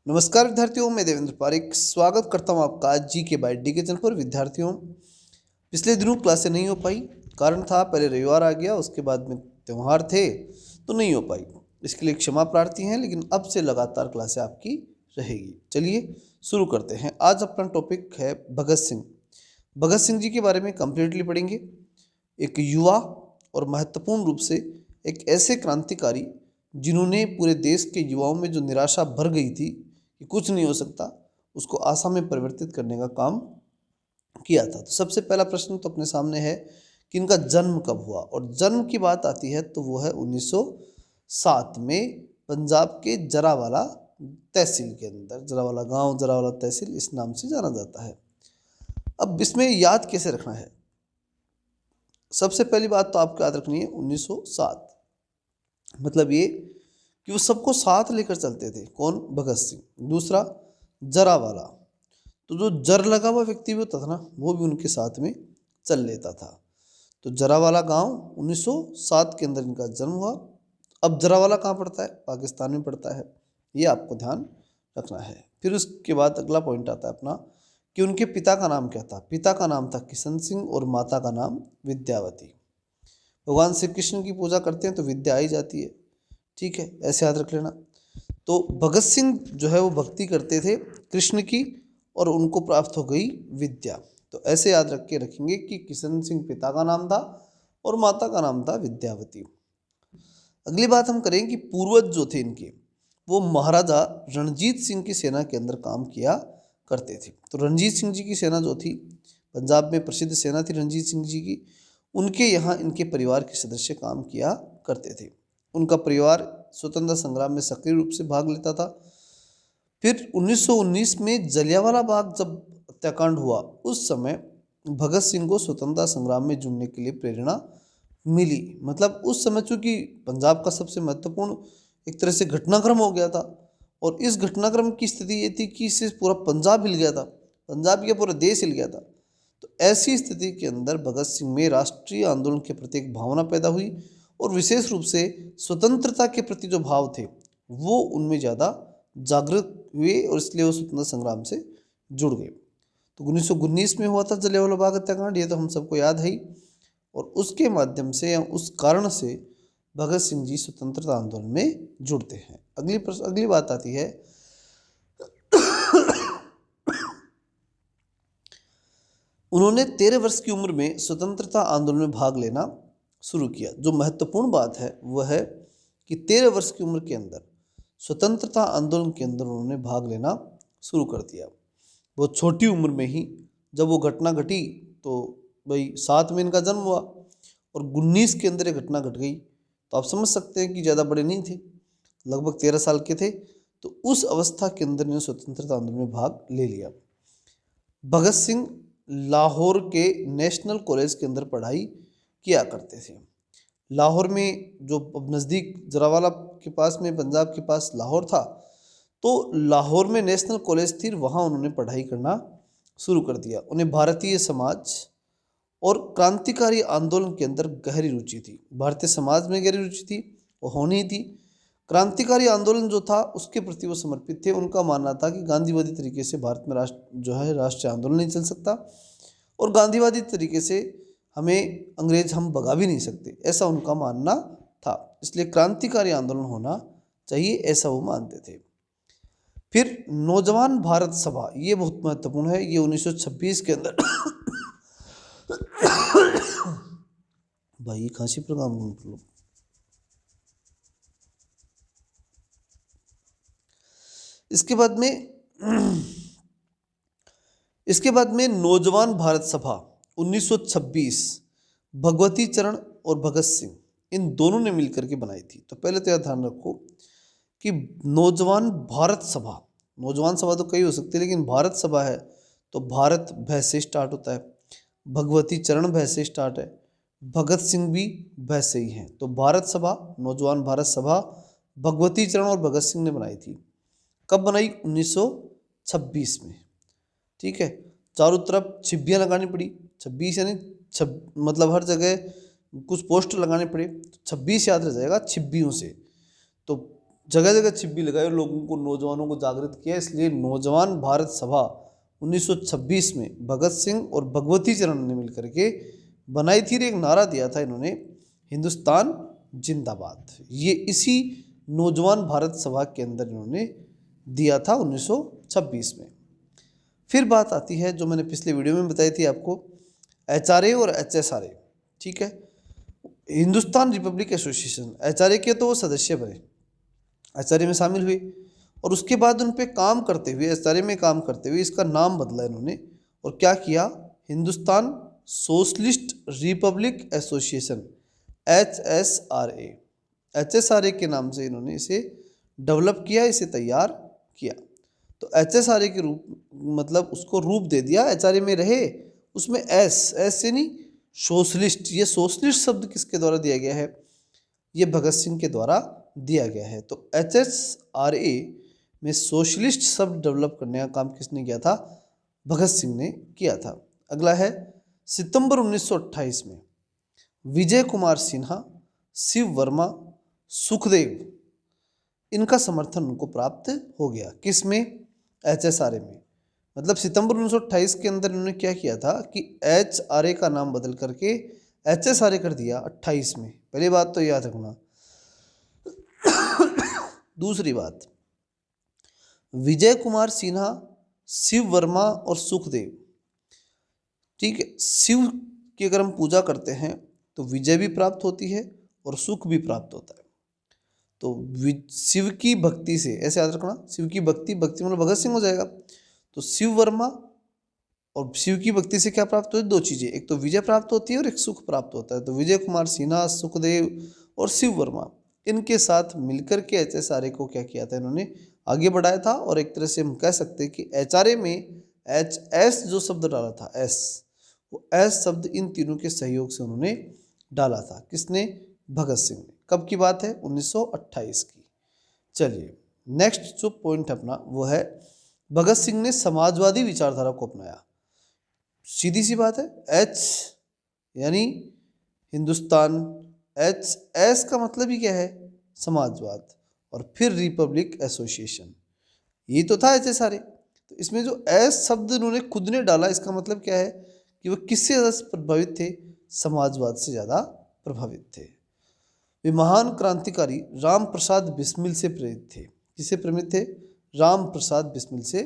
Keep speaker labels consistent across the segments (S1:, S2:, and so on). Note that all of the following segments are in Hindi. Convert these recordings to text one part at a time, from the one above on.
S1: नमस्कार विद्यार्थियों, मैं देवेंद्र पारिक स्वागत करता हूं आपका जी के बाई डी के चैनल पर। विद्यार्थियों, पिछले दिनों क्लासें नहीं हो पाई। कारण था पहले रविवार आ गया, उसके बाद में त्यौहार थे तो नहीं हो पाई। इसके लिए क्षमा प्रार्थी हैं, लेकिन अब से लगातार क्लासें आपकी रहेगी। चलिए शुरू करते हैं। आज अपना टॉपिक है भगत सिंह। भगत सिंह जी के बारे में कंप्लीटली पढ़ेंगे। एक युवा और महत्वपूर्ण रूप से एक ऐसे क्रांतिकारी जिन्होंने पूरे देश के युवाओं में जो निराशा भर गई थी कि कुछ नहीं हो सकता, उसको आशा में परिवर्तित करने का काम किया था। तो सबसे पहला प्रश्न तो अपने सामने है कि इनका जन्म कब हुआ, और जन्म की बात आती है तो वो है 1907 में पंजाब के जरावाला तहसील के अंदर। जरावाला गांव, जरावाला तहसील इस नाम से जाना जाता है। अब इसमें याद कैसे रखना है, सबसे पहली बात तो आपको याद रखनी है 1907 मतलब ये कि वो सबको साथ लेकर चलते थे। कौन? भगत सिंह। दूसरा जरावाला, तो जो जर लगा हुआ व्यक्ति भी होता था ना, वो भी उनके साथ में चल लेता था। तो जरावाला गांव 1907 के अंदर इनका जन्म हुआ। अब जरावाला कहाँ पड़ता है? पाकिस्तान में पड़ता है, ये आपको ध्यान रखना है। फिर उसके बाद अगला पॉइंट आता है अपना कि उनके पिता का नाम क्या था। पिता का नाम था किशन सिंह और माता का नाम विद्यावती। भगवान श्री कृष्ण की पूजा करते हैं तो विद्या आई जाती है, ठीक है, ऐसे याद रख लेना। तो भगत सिंह जो है वो भक्ति करते थे कृष्ण की, और उनको प्राप्त हो गई विद्या। तो ऐसे याद रख के रखेंगे कि किशन सिंह पिता का नाम था और माता का नाम था विद्यावती। अगली बात हम करें कि पूर्वज जो थे इनके, वो महाराजा रणजीत सिंह की सेना के अंदर काम किया करते थे। तो रणजीत सिंह जी की सेना जो थी, पंजाब में प्रसिद्ध सेना थी रणजीत सिंह जी की, उनके यहाँ इनके परिवार के सदस्य काम किया करते थे। उनका परिवार स्वतंत्रता संग्राम में सक्रिय रूप से भाग लेता था। फिर 1919 में जलियांवाला बाग जब हत्याकांड हुआ, उस समय भगत सिंह को स्वतंत्रता संग्राम में जुड़ने के लिए प्रेरणा मिली। मतलब उस समय चूंकि पंजाब का सबसे महत्वपूर्ण एक तरह से घटनाक्रम हो गया था, और इस घटनाक्रम की स्थिति ये थी कि इससे पूरा पंजाब हिल गया था, पंजाब या पूरा देश हिल गया था। तो ऐसी स्थिति के अंदर भगत सिंह में राष्ट्रीय आंदोलन के प्रति एक भावना पैदा हुई, और विशेष रूप से स्वतंत्रता के प्रति जो भाव थे वो उनमें ज़्यादा जागृत हुए, और इसलिए वो स्वतंत्रता संग्राम से जुड़ गए। तो 1919 में हुआ था जलियांवाला बाग हत्याकांड, ये तो हम सबको याद है ही, और उसके माध्यम से या उस कारण से भगत सिंह जी स्वतंत्रता आंदोलन में जुड़ते हैं। अगली बात आती है उन्होंने 13 वर्ष की उम्र में स्वतंत्रता आंदोलन में भाग लेना शुरू किया। जो महत्वपूर्ण बात है वह है कि 13 वर्ष की उम्र के अंदर स्वतंत्रता आंदोलन के अंदर उन्होंने भाग लेना शुरू कर दिया। बहुत छोटी उम्र में ही जब वो घटना घटी, तो भाई 7 में इनका जन्म हुआ और 19 के अंदर ये घटना घट गई, तो आप समझ सकते हैं कि ज़्यादा बड़े नहीं थे, लगभग 13 साल के थे। तो उस अवस्था के अंदर इन्होंने स्वतंत्रता आंदोलन में भाग ले लिया। भगत सिंह लाहौर के नेशनल कॉलेज के अंदर पढ़ाई किया करते थे। लाहौर में जो नज़दीक जरावाला के पास में, पंजाब के पास लाहौर था, तो लाहौर में नेशनल कॉलेज थी, वहाँ उन्होंने पढ़ाई करना शुरू कर दिया। उन्हें भारतीय समाज और क्रांतिकारी आंदोलन के अंदर गहरी रुचि थी। भारतीय समाज में गहरी रुचि थी, वो होनी थी। क्रांतिकारी आंदोलन जो था उसके प्रति वो समर्पित थे। उनका मानना था कि गांधीवादी तरीके से भारत में राष्ट्रीय आंदोलन नहीं चल सकता, और गांधीवादी तरीके से हमें अंग्रेज हम भगा भी नहीं सकते, ऐसा उनका मानना था। इसलिए क्रांतिकारी आंदोलन होना चाहिए, ऐसा वो मानते थे। फिर नौजवान भारत सभा, ये बहुत महत्वपूर्ण है, ये 1926 के अंदर भाई खांसी पर काम करो। इसके बाद में नौजवान भारत सभा 1926 भगवती चरण और भगत सिंह इन दोनों ने मिलकर के बनाई थी। तो पहले तो यह ध्यान रखो कि नौजवान सभा तो कई हो सकती है, लेकिन भारत सभा है तो भारत भय से स्टार्ट होता है, भगवती चरण भय से स्टार्ट है, भगत सिंह भी भय से ही हैं। तो भारत सभा, नौजवान भारत सभा भगवती चरण और भगत सिंह ने बनाई थी। कब बनाई? 1926 में, ठीक है। चारों तरफ छिब्बियाँ लगानी पड़ी, 26 यानी मतलब हर जगह कुछ पोस्टर लगाने पड़े, 26 याद रह जाएगा छिब्बियों से। तो जगह जगह छिप्पी लगाई और लोगों को, नौजवानों को जागृत किया। इसलिए नौजवान भारत सभा 1926 में भगत सिंह और भगवती चरण ने मिलकर के बनाई थी। एक नारा दिया था इन्होंने, हिंदुस्तान जिंदाबाद। ये इसी नौजवान भारत सभा के अंदर इन्होंने दिया था 1926 में। फिर बात आती है जो मैंने पिछले वीडियो में बताई थी आपको, HRA और HSRA। ठीक है, हिंदुस्तान रिपब्लिक एसोसिएशन, HRA के तो वो सदस्य बने, HRA में शामिल हुए और उसके बाद उन पे काम करते हुए, HRA में काम करते हुए इसका नाम बदला इन्होंने और क्या किया, Hindustan socialist Republic association HSRA, HSRA के नाम से इन्होंने इसे डेवलप किया, इसे तैयार किया। तो HSRA के रूप, मतलब उसको रूप दे दिया। HRA में रहे, उसमें एस से नहीं, सोशलिस्ट। ये सोशलिस्ट शब्द किसके द्वारा दिया गया है, ये भगत सिंह के द्वारा दिया गया है। तो HSRA में सोशलिस्ट शब्द डेवलप करने का काम किसने किया था, भगत सिंह ने किया था। अगला है सितंबर 1928 में विजय कुमार सिन्हा, शिव वर्मा, सुखदेव, इनका समर्थन उनको प्राप्त हो गया। किस में, HSRA में। मतलब सितंबर 1928 के अंदर इन्होंने क्या किया था कि HRA का नाम बदल करके HSRA कर दिया 28 में। पहली बात तो याद रखना। दूसरी बात, विजय कुमार सिन्हा, शिव वर्मा और सुखदेव, ठीक है, शिव की अगर हम पूजा करते हैं तो विजय भी प्राप्त होती है और सुख भी प्राप्त होता है। तो शिव की भक्ति से, ऐसे याद रखना, शिव की भक्ति, भक्ति मतलब भगत सिंह हो जाएगा। तो शिव वर्मा और शिव की भक्ति से क्या प्राप्त होती है, दो चीजें, एक तो विजय प्राप्त होती है और एक सुख प्राप्त होता है। तो विजय कुमार सिन्हा, सुखदेव और शिव वर्मा, इनके साथ मिलकर के HSRA को क्या किया था, इन्होंने आगे बढ़ाया था। और एक तरह से हम कह सकते हैं कि HRA में HS जो शब्द डाला था, S, वो S शब्द इन तीनों के सहयोग से उन्होंने डाला था। किसने, भगत सिंह ने। कब की बात है, 1928 की। चलिए नेक्स्ट जो पॉइंट अपना वो है, भगत सिंह ने समाजवादी विचारधारा को अपनाया। सीधी सी बात है, H यानी हिंदुस्तान, HS का मतलब ही क्या है, समाजवाद, और फिर रिपब्लिक एसोसिएशन, ये तो था HSRA। तो इसमें जो S शब्द उन्होंने खुद ने डाला, इसका मतलब क्या है कि वो किससे ज़्यादा प्रभावित थे, समाजवाद से ज़्यादा प्रभावित थे। वे महान क्रांतिकारी राम प्रसाद बिस्मिल से प्रेरित थे। किससे प्रेरित थे, राम प्रसाद बिस्मिल से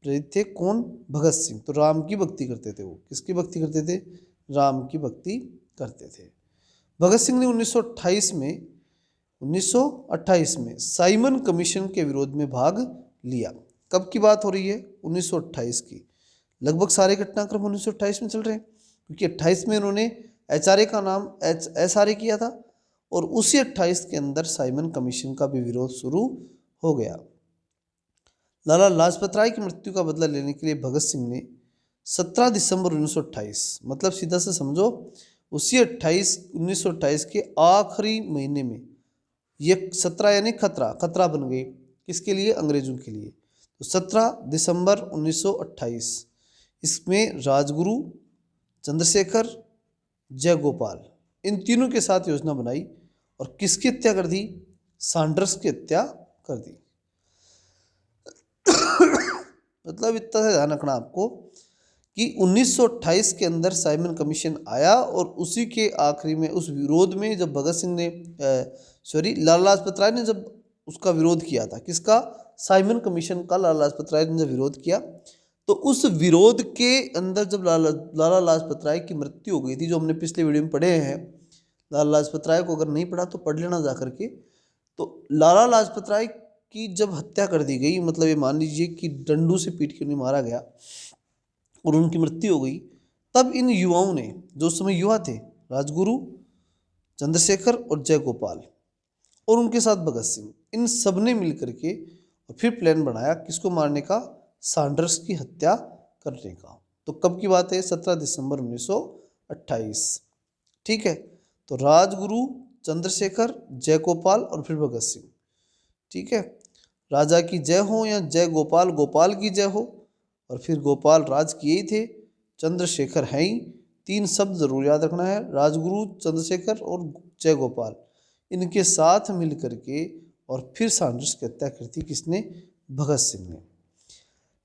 S1: प्रेरित थे। कौन, भगत सिंह। तो राम की भक्ति करते थे वो। किसकी भक्ति करते थे, राम की भक्ति करते थे। भगत सिंह ने 1928 में साइमन कमीशन के विरोध में भाग लिया। कब की बात हो रही है, 1928 की। लगभग सारे घटनाक्रम 1928 में चल रहे हैं, क्योंकि 28 में उन्होंने HRA का नाम HSRA किया था और उसी 28 के अंदर साइमन कमीशन का भी विरोध शुरू हो गया। लाला लाजपत राय की मृत्यु का बदला लेने के लिए भगत सिंह ने 17 दिसंबर 1928, मतलब सीधा से समझो उसी 1928 के आखिरी महीने में, ये 17 यानी खतरा बन गई। किसके लिए, अंग्रेजों के लिए। तो 17 दिसंबर 1928 इसमें राजगुरु, चंद्रशेखर, जयगोपाल, इन तीनों के साथ योजना बनाई और किसकी हत्या कर दी, सैंडर्स की हत्या कर दी। मतलब इतना सा ध्यान रखना आपको कि 1928 के अंदर साइमन कमीशन आया और उसी के आखिरी में, उस विरोध में जब भगत सिंह ने लाला लाजपत राय ने जब उसका विरोध किया था, किसका, साइमन कमीशन का, लाला लाजपत राय ने जब विरोध किया, तो उस विरोध के अंदर जब लाला लाजपत राय की मृत्यु हो गई थी, जो हमने पिछले वीडियो में पढ़े हैं, लाला लाजपत राय को अगर नहीं पढ़ा तो पढ़ लेना जा करके। तो लाला लाजपत राय की जब हत्या कर दी गई, मतलब ये मान लीजिए कि डंडू से पीट के उन्हें मारा गया और उनकी मृत्यु हो गई, तब इन युवाओं ने, जो उस समय युवा थे, राजगुरु, चंद्रशेखर और जयगोपाल और उनके साथ भगत सिंह, इन सब ने मिल करके और फिर प्लान बनाया किसको मारने का, सैंडर्स की हत्या करने का। तो कब की बात है, 17 दिसंबर 1928। ठीक है, तो राजगुरु, चंद्रशेखर, जयगोपाल और फिर भगत सिंह। ठीक है, राजा की जय हो या जय गोपाल, गोपाल की जय हो, और फिर गोपाल राज किए ही थे, चंद्रशेखर हैं ही। तीन शब्द जरूर याद रखना है, राजगुरु, चंद्रशेखर और जय गोपाल, इनके साथ मिल करके और फिर सैंडर्स की हत्या कर दी किसने? भगत सिंह ने।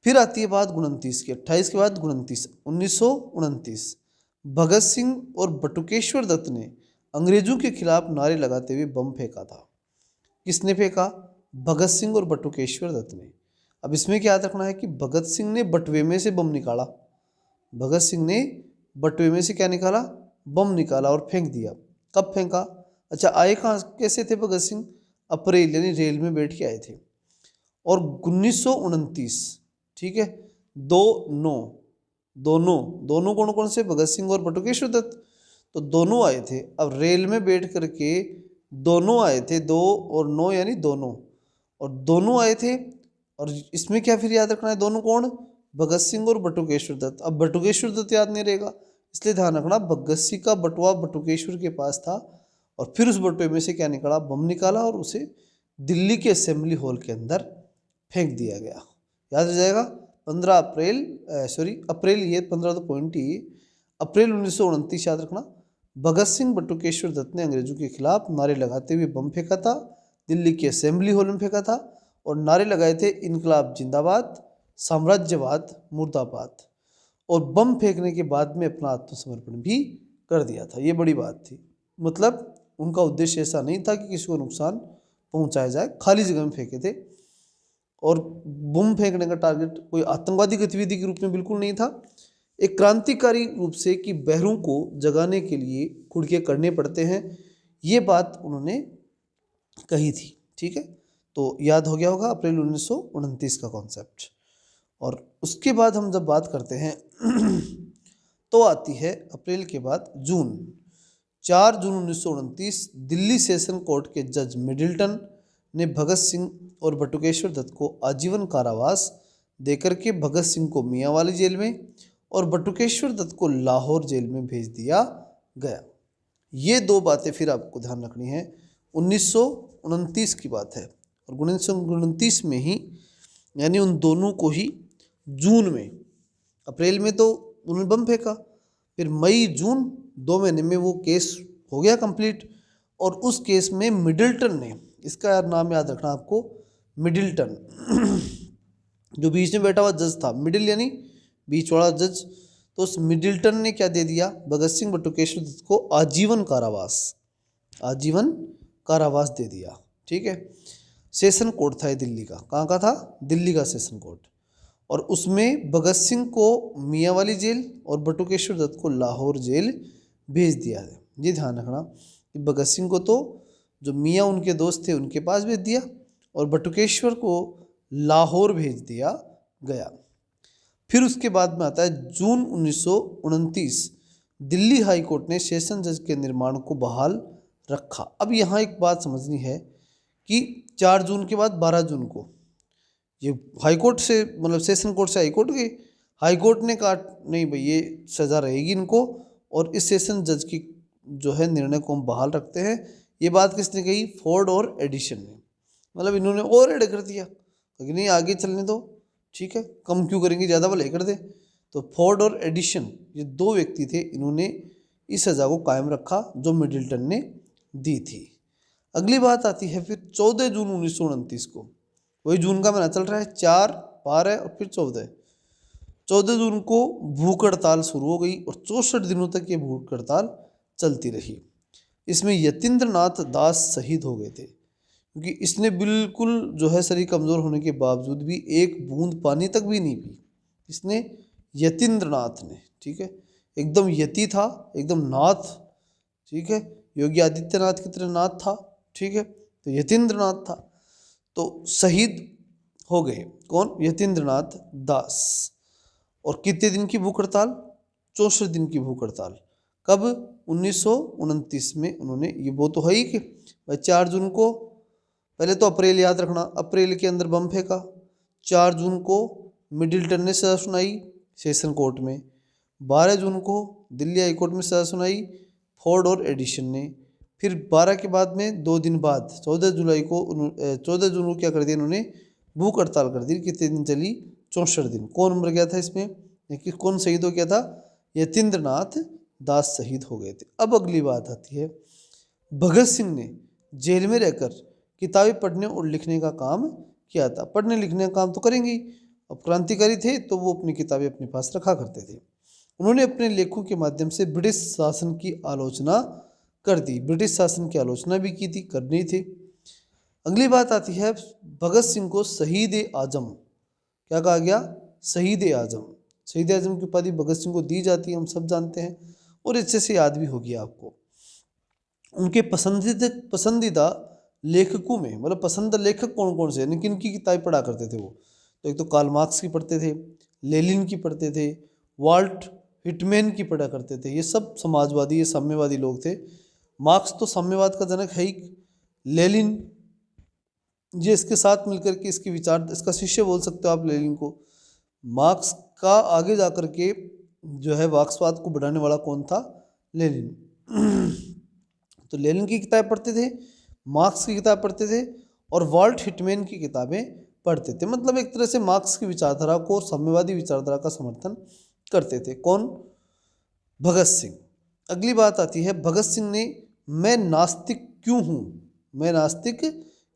S1: फिर आती है बात 29 की, 28 के बाद 29, 1929 भगत सिंह और बटुकेश्वर दत्त ने अंग्रेजों के खिलाफ नारे लगाते हुए बम फेंका था। किसने फेंका? भगत सिंह और बटुकेश्वर दत्त ने। अब इसमें क्या याद रखना है कि भगत सिंह ने बटुए में से बम निकाला, भगत सिंह ने बटुए में से क्या निकाला? बम निकाला और फेंक दिया। कब फेंका? अच्छा, आए कहाँ कैसे थे भगत सिंह? अप्रैल यानी रेल में बैठ के आए थे। और 1929, ठीक है, 2/9 दोनों दोनों कौन कौन से? भगत सिंह और बटुकेश्वर दत्त। तो दोनों आए थे। अब रेल में बैठ करके दोनों आए थे, 2 और 9 यानी दोनों, और दोनों आए थे। और इसमें क्या फिर याद रखना है? दोनों कौन? भगत सिंह और बटुकेश्वर दत्त। अब बटुकेश्वर दत्त याद नहीं रहेगा, इसलिए ध्यान रखना भगत सिंह का बटुआ बटुकेश्वर के पास था, और फिर उस बटुए में से क्या निकला? बम निकाला और उसे दिल्ली के असेंबली हॉल के अंदर फेंक दिया गया। याद रह जाएगा। 15 अप्रैल अप्रैल, ये 15 तो पॉइंट ही, अप्रैल 1929 याद रखना। भगत सिंह बटुकेश्वर दत्त ने अंग्रेजों के खिलाफ नारे लगाते हुए बम फेंका था, दिल्ली के असेंबली हॉल में फेंका था, और नारे लगाए थे इनकलाब जिंदाबाद, साम्राज्यवाद मुर्दाबाद। और बम फेंकने के बाद में अपना आत्मसमर्पण भी कर दिया था। ये बड़ी बात थी। मतलब उनका उद्देश्य ऐसा नहीं था कि किसी को नुकसान पहुंचाया जाए, खाली जगह में फेंके थे। और बम फेंकने का टारगेट कोई आतंकवादी गतिविधि के रूप में बिल्कुल नहीं था, एक क्रांतिकारी रूप से कि बहरों को जगाने के लिए खुड़के करने पड़ते हैं, ये बात उन्होंने कही थी। ठीक है, तो याद हो गया होगा अप्रैल 1929 का कॉन्सेप्ट। और उसके बाद हम जब बात करते हैं तो आती है अप्रैल के बाद जून। 4 जून 1929 दिल्ली सेशन कोर्ट के जज मिडिल्टन ने भगत सिंह और बटुकेश्वर दत्त को आजीवन कारावास देकर के भगत सिंह को मियांवाली जेल में और बटुकेश्वर दत्त को लाहौर जेल में भेज दिया गया। ये दो बातें फिर आपको ध्यान रखनी है। 1929 की बात है, और 1929 में ही, यानी उन दोनों को ही जून में, अप्रैल में तो उन्होंने बम फेंका, फिर मई जून 2 महीने में वो केस हो गया कंप्लीट। और उस केस में मिडिल्टन ने, इसका यार नाम याद रखना आपको, मिडिल्टन जो बीच में बैठा हुआ जज था, मिडिल यानी बीच वाला जज, तो उस मिडिल्टन ने क्या दे दिया? भगत सिंह बटुकेश्वर दत्त को आजीवन कारावास दे दिया। ठीक है, सेशन कोर्ट था ये दिल्ली का। कहाँ का था? दिल्ली का सेशन कोर्ट। और उसमें भगत सिंह को मियांवाली जेल और बटुकेश्वर दत्त को लाहौर जेल भेज दिया है। ये ध्यान रखना कि भगत सिंह को तो जो मियाँ उनके दोस्त थे उनके पास भेज दिया, और बटुकेश्वर को लाहौर भेज दिया गया। फिर उसके बाद में आता है जून 1929 दिल्ली हाई कोर्ट ने सेशन जज के निर्माण को बहाल रखा। अब यहाँ एक बात समझनी है कि 4 जून के बाद 12 जून को ये हाई कोर्ट से, मतलब सेशन कोर्ट से हाई कोर्ट गए। हाई कोर्ट ने कहा नहीं भाई ये सज़ा रहेगी इनको, और इस सेशन जज की जो है निर्णय को हम बहाल रखते हैं। ये बात किसने कही? फोर्ड और एडिशन ने। मतलब इन्होंने और ऐड कर दिया कि नहीं आगे चलने दो, ठीक है, कम क्यों करेंगे, ज़्यादा भले कर दे। तो फोर्ड और एडिशन ये 2 व्यक्ति थे, इन्होंने इस सज़ा को कायम रखा जो मिडिल्टन ने दी थी। अगली बात आती है फिर 14 जून 1929 को, वही जून का महीना चल रहा है, 4, 12 और फिर 14 जून को भूख हड़ताल शुरू हो गई और 64 दिनों तक ये भूख हड़ताल चलती रही। इसमें यतीन्द्र नाथ दास शहीद हो गए थे, क्योंकि इसने बिल्कुल जो है शरीर कमज़ोर होने के बावजूद भी एक बूंद पानी तक भी नहीं पी। इसने, यतीन्द्र नाथ ने, ठीक है, एकदम यति था, एकदम नाथ, ठीक है, योगी आदित्यनाथ की तरह नाथ था, ठीक है, तो यतीन्द्र नाथ था, तो शहीद हो गए। कौन? यतीन्द्र नाथ दास। और कितने दिन की भूख हड़ताल? 64 दिन की भूख हड़ताल। कब? 1929 में उन्होंने, ये वो तो है ही कि भाई 4 जून को, पहले तो अप्रैल याद रखना, अप्रैल के अंदर बम फेंका, 4 जून को मिडिल्टन ने सज़ा सुनाई सेशन कोर्ट में, 12 जून को दिल्ली हाई कोर्ट में सज़ा सुनाई फोर्ड और एडिशन ने। फिर 12 के बाद में 2 दिन बाद 14 जून को क्या कर दिया इन्होंने? भूख हड़ताल कर दी। कितने दिन चली? 64 दिन। कौन मर गया था इसमें, कि कौन शहीद हो गया था? यतीन्द्र नाथ दास शहीद हो गए थे। अब अगली बात आती है, भगत सिंह ने जेल में रहकर किताबें पढ़ने और लिखने का काम किया था। पढ़ने लिखने का काम तो करेंगे ही, अब क्रांतिकारी थे तो वो अपनी किताबें अपने पास रखा करते थे। उन्होंने अपने लेखों के माध्यम से ब्रिटिश शासन की आलोचना कर दी, ब्रिटिश शासन की आलोचना भी की थी, करनी थी। अगली बात आती है भगत सिंह को शहीद ए आजम, क्या कहा गया? शहीद ए आजम। शहीद ए आजम की उपाधि भगत सिंह को दी जाती है, हम सब जानते हैं, और अच्छे से याद भी होगी आपको। उनके पसंदीदा लेखकों में, मतलब पसंदीदा लेखक कौन कौन से, यानी किन की किताबें पढ़ा करते थे वो? तो एक तो कार्ल मार्क्स की पढ़ते थे, लेनिन की पढ़ते थे, वाल्ट हिटमैन की पढ़ा करते थे। ये सब समाजवादी, ये साम्यवादी लोग थे। मार्क्स तो साम्यवाद का जनक है ही। लेनिन ये इसके साथ मिलकर के इसकी विचार, इसका शिष्य बोल सकते हो आप लेनिन को। मार्क्स का आगे जाकर के जो है मार्क्सवाद को बढ़ाने वाला कौन था? लेनिन। तो लेनिन की किताब पढ़ते थे, मार्क्स की किताब पढ़ते थे, और वाल्ट हिटमैन की किताबें पढ़ते थे। मतलब एक तरह से मार्क्स की विचारधारा को और साम्यवादी विचारधारा का समर्थन करते थे। कौन? भगत सिंह। अगली बात आती है भगत सिंह ने मैं नास्तिक क्यों हूँ, मैं नास्तिक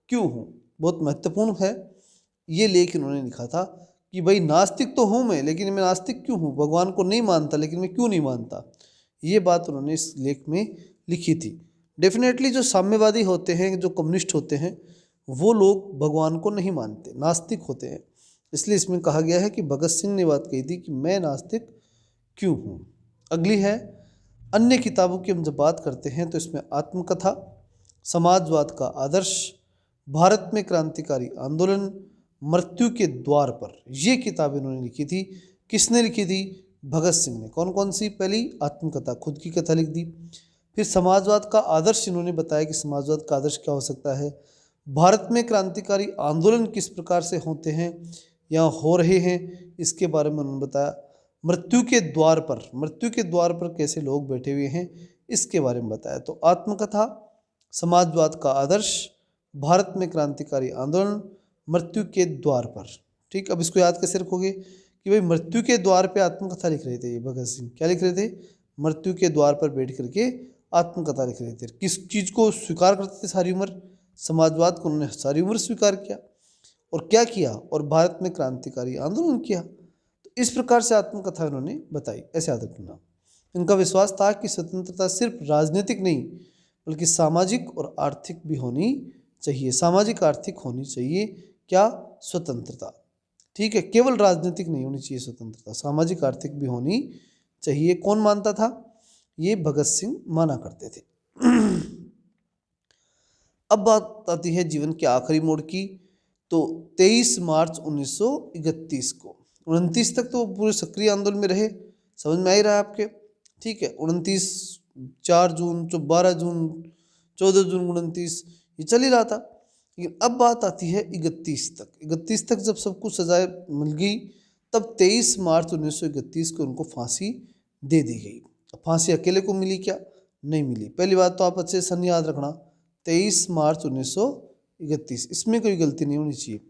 S1: क्यों हूँ, बहुत महत्वपूर्ण है। ये लेख इन्होंने लिखा था कि भाई नास्तिक तो हूँ मैं, लेकिन मैं नास्तिक क्यों हूँ, भगवान को नहीं मानता, लेकिन मैं क्यों नहीं मानता। ये बात उन्होंने इस लेख में लिखी थी। डेफिनेटली जो साम्यवादी होते हैं, जो कम्युनिस्ट होते हैं, वो लोग भगवान को नहीं मानते, नास्तिक होते हैं। इसलिए इसमें कहा गया है कि भगत सिंह ने बात कही थी कि मैं नास्तिक क्यों हूँ। अगली है अन्य किताबों की हम जब बात करते हैं तो इसमें आत्मकथा, समाजवाद का आदर्श, भारत में क्रांतिकारी आंदोलन, मृत्यु के द्वार पर, ये किताब इन्होंने लिखी थी। किसने लिखी थी? भगत सिंह ने। कौन कौन सी? पहली आत्मकथा, खुद की कथा लिख दी। फिर समाजवाद का आदर्श इन्होंने बताया कि समाजवाद का आदर्श क्या हो सकता है। भारत में क्रांतिकारी आंदोलन किस प्रकार से होते हैं या हो रहे हैं, इसके बारे में उन्होंने बताया। मृत्यु के द्वार पर, मृत्यु के द्वार पर कैसे लोग बैठे हुए हैं, इसके बारे में बताया। तो आत्मकथा, समाजवाद का आदर्श, भारत में क्रांतिकारी आंदोलन, मृत्यु के द्वार पर। ठीक, अब इसको याद कैसे रखोगे कि भाई मृत्यु के द्वार पे आत्मकथा लिख रहे थे ये भगत सिंह। क्या लिख रहे थे? मृत्यु के द्वार पर बैठ करके आत्मकथा लिख रहे थे। किस चीज़ को स्वीकार करते थे सारी उम्र? समाजवाद को उन्होंने सारी उम्र स्वीकार किया। और क्या किया? और भारत में क्रांतिकारी आंदोलन किया। तो इस प्रकार से आत्मकथा उन्होंने बताई, ऐसे याद रखना। इनका विश्वास था कि स्वतंत्रता सिर्फ राजनीतिक नहीं बल्कि सामाजिक और आर्थिक भी होनी चाहिए। सामाजिक आर्थिक होनी चाहिए। क्या? स्वतंत्रता। ठीक है, केवल राजनीतिक नहीं होनी चाहिए स्वतंत्रता, सामाजिक आर्थिक भी होनी चाहिए। कौन मानता था? ये भगत सिंह माना करते थे। अब बात आती है जीवन के आखिरी मोड़ की। तो 23 मार्च 1931 को, 29 तक तो पूरे सक्रिय आंदोलन में रहे, समझ में आ ही रहा है आपके। ठीक है, 29, 4 जून, 12 जून, 14 जून 29, ये चल ही रहा था। लेकिन अब बात आती है 31 तक। 31 तक जब सब कुछ सजाएं मिल गई, तब 23 मार्च 1931 को उनको फांसी दे दी गई। फांसी अकेले को मिली क्या? नहीं मिली। पहली बात तो आप अच्छे से सन याद रखना, 23 मार्च 1931, इसमें कोई गलती नहीं होनी चाहिए।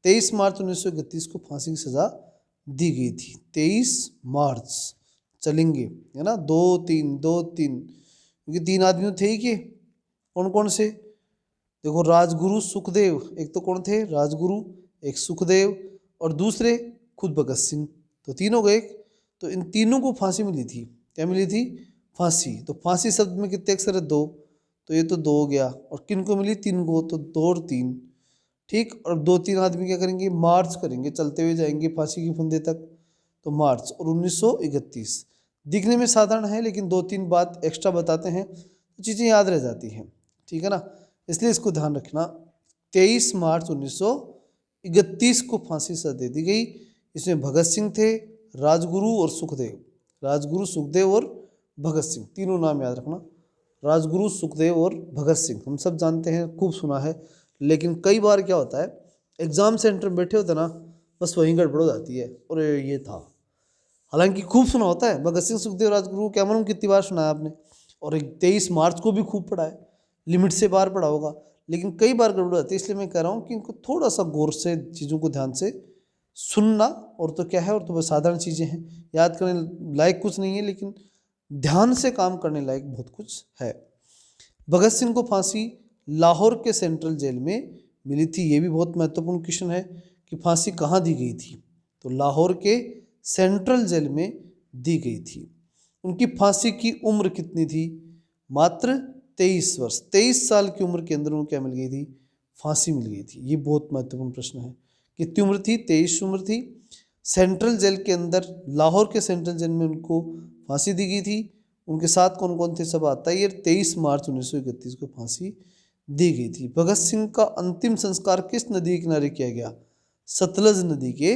S1: 23 मार्च 1931 को फांसी की सज़ा दी गई थी। 23 मार्च चलेंगे, है ना, 2-3 2-3, क्योंकि 3 आदमी थे ही के। कौन कौन से? देखो, राजगुरु सुखदेव, एक तो कौन थे? राजगुरु, एक सुखदेव, और दूसरे खुद भगत सिंह। तो तीनों गए। तो इन तीनों को फांसी मिली थी। क्या मिली थी? फांसी। तो फांसी शब्द में कितने अक्षर है? 2। तो ये तो 2 हो गया। और किन को मिली? 3 को। तो 2 और 3। ठीक, और 2-3 आदमी क्या करेंगे? मार्च करेंगे, चलते हुए जाएंगे फांसी की फंदे तक। तो मार्च। और 1931 दिखने में साधारण है, लेकिन 2-3 बात एक्स्ट्रा बताते हैं तो चीज़ें याद रह जाती हैं। ठीक है ना, इसलिए इसको ध्यान रखना। 23 मार्च 1931 को फांसी सजा दे दी गई। इसमें भगत सिंह थे, राजगुरु और सुखदेव। राजगुरु, सुखदेव और भगत सिंह, तीनों नाम याद रखना। राजगुरु, सुखदेव और भगत सिंह हम सब जानते हैं, खूब सुना है। लेकिन कई बार क्या होता है, एग्जाम सेंटर में बैठे होते ना, बस वहीं गड़बड़ हो जाती है, और ये था। हालांकि खूब सुना होता है भगत सिंह, सुखदेव, राजगुरु, क्या मालूम कितनी बार सुना है आपने। और 23 मार्च को भी खूब पढ़ा है, लिमिट से बार पढ़ा होगा, लेकिन कई बार गड़बड़ होती है। इसलिए मैं कह रहा हूँ कि इनको थोड़ा सा गौर से चीज़ों को ध्यान से सुनना। और तो क्या है, और तो बस साधारण चीज़ें हैं, याद करने लायक कुछ नहीं है, लेकिन ध्यान से काम करने लायक बहुत कुछ है। भगत सिंह को फांसी लाहौर के सेंट्रल जेल में मिली थी। ये भी बहुत महत्वपूर्ण क्वेश्चन है कि फांसी कहाँ दी गई थी, तो लाहौर के सेंट्रल जेल में दी गई थी। उनकी फांसी की उम्र कितनी थी, मात्र 23 वर्ष। 23 साल की उम्र के अंदर उनको क्या मिल गई थी, फांसी मिल गई थी। ये बहुत महत्वपूर्ण प्रश्न है। कितनी उम्र थी, 23 उम्र थी। सेंट्रल जेल के अंदर, लाहौर के सेंट्रल जेल में उनको फांसी दी गई थी। उनके साथ कौन कौन थे सब आता है। ये 23 मार्च 1931 को फांसी दी गई थी। भगत सिंह का अंतिम संस्कार किस नदी के किनारे किया गया, सतलज नदी के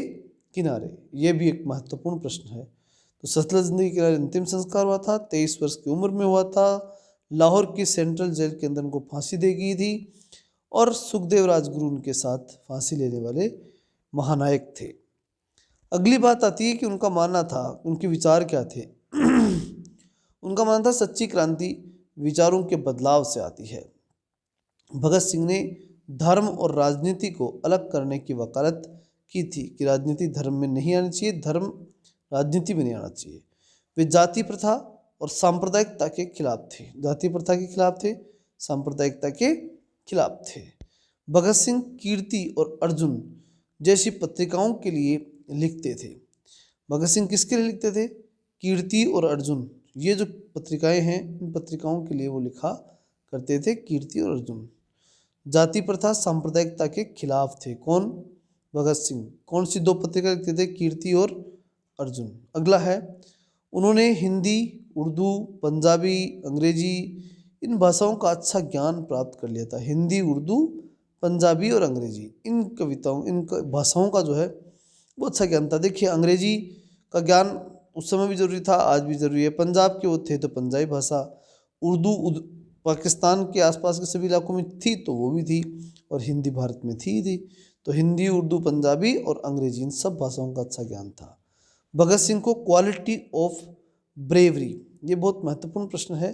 S1: किनारे। यह भी एक महत्वपूर्ण प्रश्न है। तो सतलज नदी के किनारे अंतिम संस्कार हुआ था, 23 वर्ष की उम्र में हुआ था। लाहौर की सेंट्रल जेल के अंदर उनको फांसी दी गई थी और सुखदेव राजगुरु उनके साथ फांसी लेने वाले महानायक थे। अगली बात आती है कि उनका मानना था, उनके विचार क्या थे। उनका मानना था सच्ची क्रांति विचारों के बदलाव से आती है। भगत सिंह ने धर्म और राजनीति को अलग करने की वकालत की थी कि राजनीति धर्म में नहीं आनी चाहिए, धर्म राजनीति में नहीं आना चाहिए। वे जाति प्रथा और सांप्रदायिकता के खिलाफ थे। जाति प्रथा के खिलाफ थे, सांप्रदायिकता के खिलाफ थे। भगत सिंह कीर्ति और अर्जुन जैसी पत्रिकाओं के लिए लिखते थे। भगत सिंह किसके लिए लिखते थे, कीर्ति और अर्जुन। ये जो पत्रिकाएं हैं, इन पत्रिकाओं के लिए वो लिखा करते थे, कीर्ति और अर्जुन। जाति प्रथा सांप्रदायिकता के खिलाफ थे। कौन, भगत सिंह। कौन सी दो पत्रिका लिखते थे, कीर्ति और अर्जुन। अगला है, उन्होंने हिंदी, उर्दू, पंजाबी, अंग्रेजी इन भाषाओं का अच्छा ज्ञान प्राप्त कर लिया था। हिंदी, उर्दू, पंजाबी और अंग्रेजी, इन कविताओं, इन भाषाओं का जो है वो अच्छा ज्ञान था। देखिए, अंग्रेजी का ज्ञान उस समय भी जरूरी था, आज भी जरूरी है। पंजाब के वो थे तो पंजाबी भाषा, उर्दू पाकिस्तान के आसपास के सभी इलाकों में थी तो वो भी थी, और हिंदी भारत में थी थी। तो हिंदी, उर्दू, पंजाबी और अंग्रेजी इन सब भाषाओं का अच्छा ज्ञान था। भगत सिंह को क्वालिटी ऑफ ब्रेवरी, ये बहुत महत्वपूर्ण प्रश्न है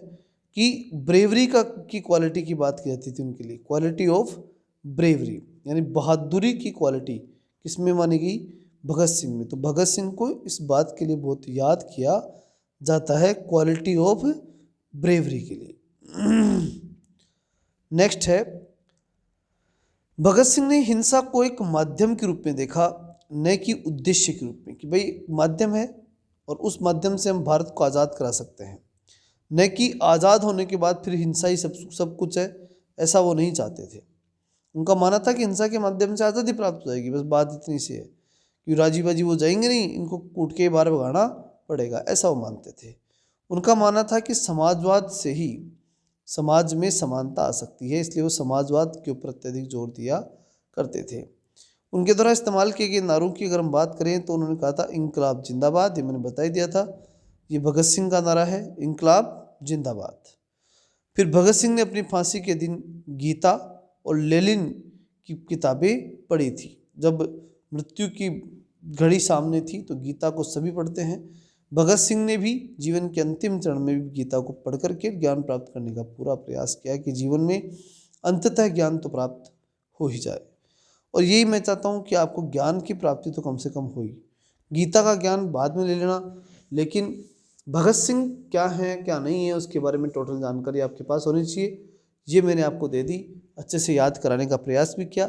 S1: कि ब्रेवरी की क्वालिटी की बात की जाती थी उनके लिए। क्वालिटी ऑफ ब्रेवरी यानी बहादुरी की क्वालिटी किसमें मानी गई, भगत सिंह में। तो भगत सिंह को इस बात के लिए बहुत याद किया जाता है, क्वालिटी ऑफ ब्रेवरी के लिए। नेक्स्ट है, भगत सिंह ने हिंसा को एक माध्यम के रूप में देखा, न कि उद्देश्य के रूप में, कि भाई माध्यम है और उस माध्यम से हम भारत को आज़ाद करा सकते हैं, न कि आज़ाद होने के बाद फिर हिंसा ही सब कुछ है, ऐसा वो नहीं चाहते थे। उनका मानना था कि हिंसा के माध्यम से आज़ादी प्राप्त हो जाएगी, बस बात इतनी सी है कि राजी बाजी वो जाएंगे नहीं, इनको कूट के बाहर भगाना पड़ेगा, ऐसा वो मानते थे। उनका मानना था कि समाजवाद से ही समाज में समानता आ सकती है, इसलिए वो समाजवाद के ऊपर अत्यधिक जोर दिया करते थे। उनके द्वारा इस्तेमाल किए गए नारों की अगर हम बात करें तो उन्होंने कहा था इंकलाब जिंदाबाद, ये मैंने बता ही दिया था, ये भगत सिंह का नारा है, इंकलाब जिंदाबाद। फिर भगत सिंह ने अपनी फांसी के दिन गीता और लेनिन की किताबें पढ़ी थी। जब मृत्यु की घड़ी सामने थी तो गीता को सभी पढ़ते हैं। भगत सिंह ने भी जीवन के अंतिम चरण में भी गीता को पढ़ करके ज्ञान प्राप्त करने का पूरा प्रयास किया कि जीवन में अंततः ज्ञान तो प्राप्त हो ही जाए। और यही मैं चाहता हूँ कि आपको ज्ञान की प्राप्ति तो कम से कम हो ही। गीता का ज्ञान बाद में ले लेना, लेकिन भगत सिंह क्या है क्या नहीं है उसके बारे में टोटल जानकारी आपके पास होनी चाहिए। ये मैंने आपको दे दी, अच्छे से याद कराने का प्रयास भी किया।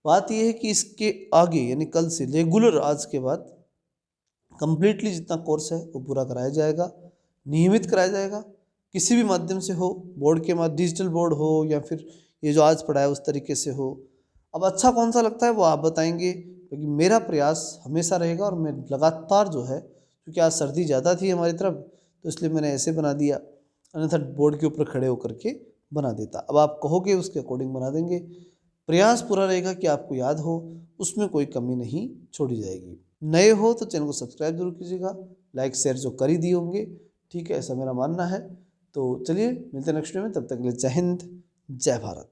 S1: बात यह है कि इसके आगे यानी कल से रेगुलर, आज के बाद कंप्लीटली जितना कोर्स है वो पूरा कराया जाएगा, नियमित कराया जाएगा, किसी भी माध्यम से हो, बोर्ड के माध्यम, डिजिटल बोर्ड हो या फिर ये जो आज पढ़ाया उस तरीके से हो। अब अच्छा कौन सा लगता है वो आप बताएंगे, क्योंकि मेरा प्रयास हमेशा रहेगा और मैं लगातार जो है, क्योंकि आज सर्दी ज़्यादा थी हमारी तरफ तो इसलिए मैंने ऐसे बना दिया, अन्यथा बोर्ड के ऊपर खड़े होकर के बना देता। अब आप कहोगे उसके अकॉर्डिंग बना देंगे। प्रयास पूरा रहेगा कि आपको याद हो, उसमें कोई कमी नहीं छोड़ी जाएगी। नए हो तो चैनल को सब्सक्राइब जरूर कीजिएगा, लाइक शेयर जो कर ही दिए होंगे, ठीक है, ऐसा मेरा मानना है। तो चलिए मिलते हैं नेक्स्ट वीडियो में, तब तक के लिए जय हिंद, जय भारत।